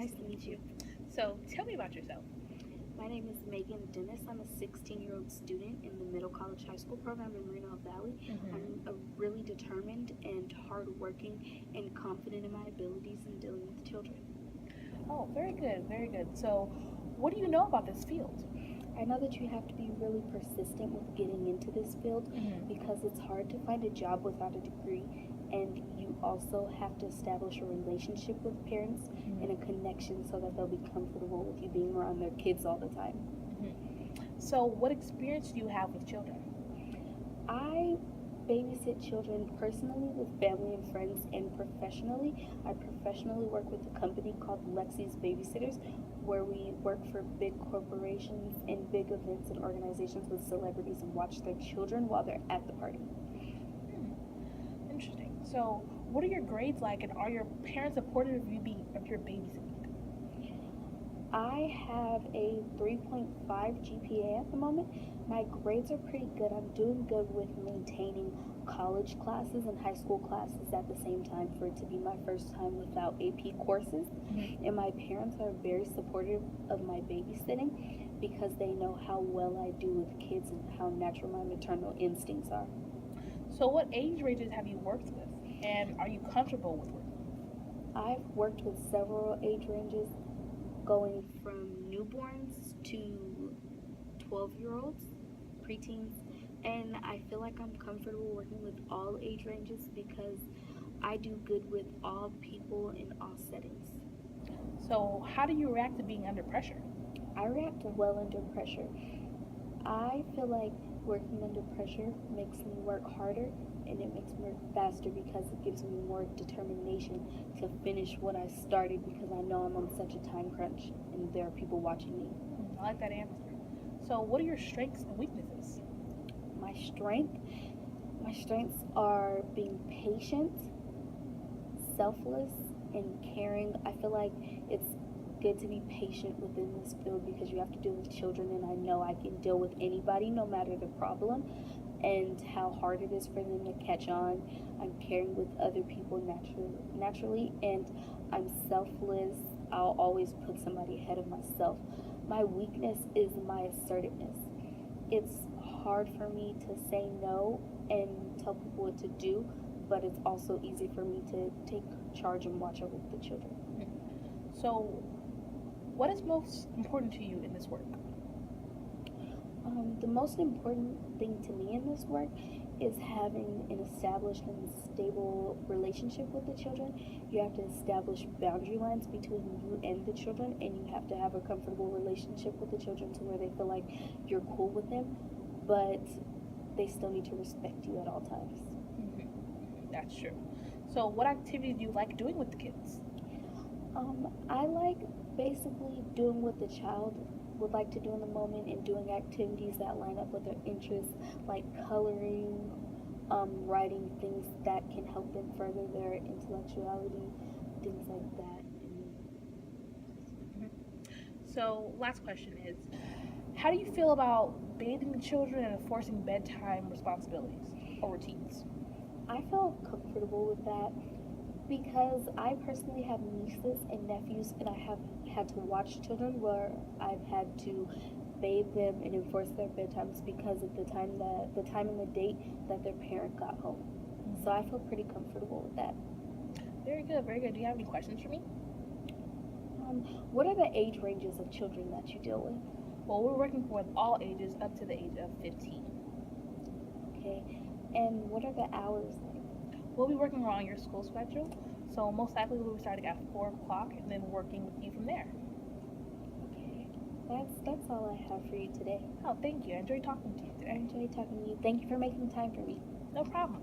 Nice to meet you. So tell me about yourself. My name is Megan Dennis. I'm a 16-year-old student in the Middle College High School program in Reno Valley. I'm Hmm. a really determined and hardworking and confident in my abilities in dealing with children. Oh, very good, very good. So, what do you know about this field? I know that you have to be really persistent with getting into this field Hmm. because it's hard to find a job without a degree, and you also have to establish a relationship with parents and a Hmm. connection so that they'll be comfortable with you being around their kids all the time. Hmm. So, what experience do you have with children? I babysit children personally with family and friends, and professionally. I professionally work with a company called Lexi's Babysitters, where we work for big corporations and big events and organizations with celebrities and watch their children while they're at the party. Hmm. Interesting. So, what are your grades like, and are your parents supportive of you being of your babysitting? I have a 3.5 GPA at the moment. My grades are pretty good. I'm doing good with maintaining college classes and high school classes at the same time for it to be my first time without AP courses. Hmm. And my parents are very supportive of my babysitting because they know how well I do with kids and how natural my maternal instincts are. So, what age ranges have you worked with, and are you comfortable with working with? I've worked with several age ranges going from newborns to 12-year-olds, preteens, and I feel like I'm comfortable working with all age ranges because I do good with all people in all settings. So, how do you react to being under pressure? I react well under pressure. I feel like working under pressure makes me work harder and it makes me work faster because it gives me more determination to finish what I started because I know I'm on such a time crunch and there are people watching me. I like that answer. So, what are your strengths and weaknesses? My strength, my strengths are being patient, selfless, and caring. I feel like it's good to be patient within this field because you have to deal with children, and I know I can deal with anybody no matter the problem and how hard it is for them to catch on. I'm caring with other people naturally, and I'm selfless. I'll always put somebody ahead of myself. My weakness is my assertiveness. It's hard for me to say no and tell people what to do, but it's also easy for me to take charge and watch over the children. So, what is most important to you in this work? The most important thing to me in this work is having an established and stable relationship with the children. You have to establish boundary lines between you and the children, and you have to have a comfortable relationship with the children to where they feel like you're cool with them, but they still need to respect you at all times. That's true. So, what activities do you like doing with the kids? I like basically doing what the child would like to do in the moment and doing activities that line up with their interests, like coloring, writing things that can help them further their intellectuality, things like that. Mhm. So, last question is, how do you feel about bathing the children and enforcing bedtime responsibilities or routines? I feel comfortable with that because I personally have nieces and nephews, and I have had to watch children where I've had to bathe them and enforce their bedtimes because of the time and the date that their parent got home. So I feel pretty comfortable with that. Very good, very good. Do you have any questions for me? What are the age ranges of children that you deal with? Well, we're working with all ages up to the age of 15. Okay, and what are the hours like? We'll be working around your school schedule, so most likely we'll be starting at 4 o'clock and then working with you from there. Okay, that's all I have for you today. Oh, thank you. I enjoyed talking to you I today. enjoyed talking to you. Thank you for making time for me. No problem.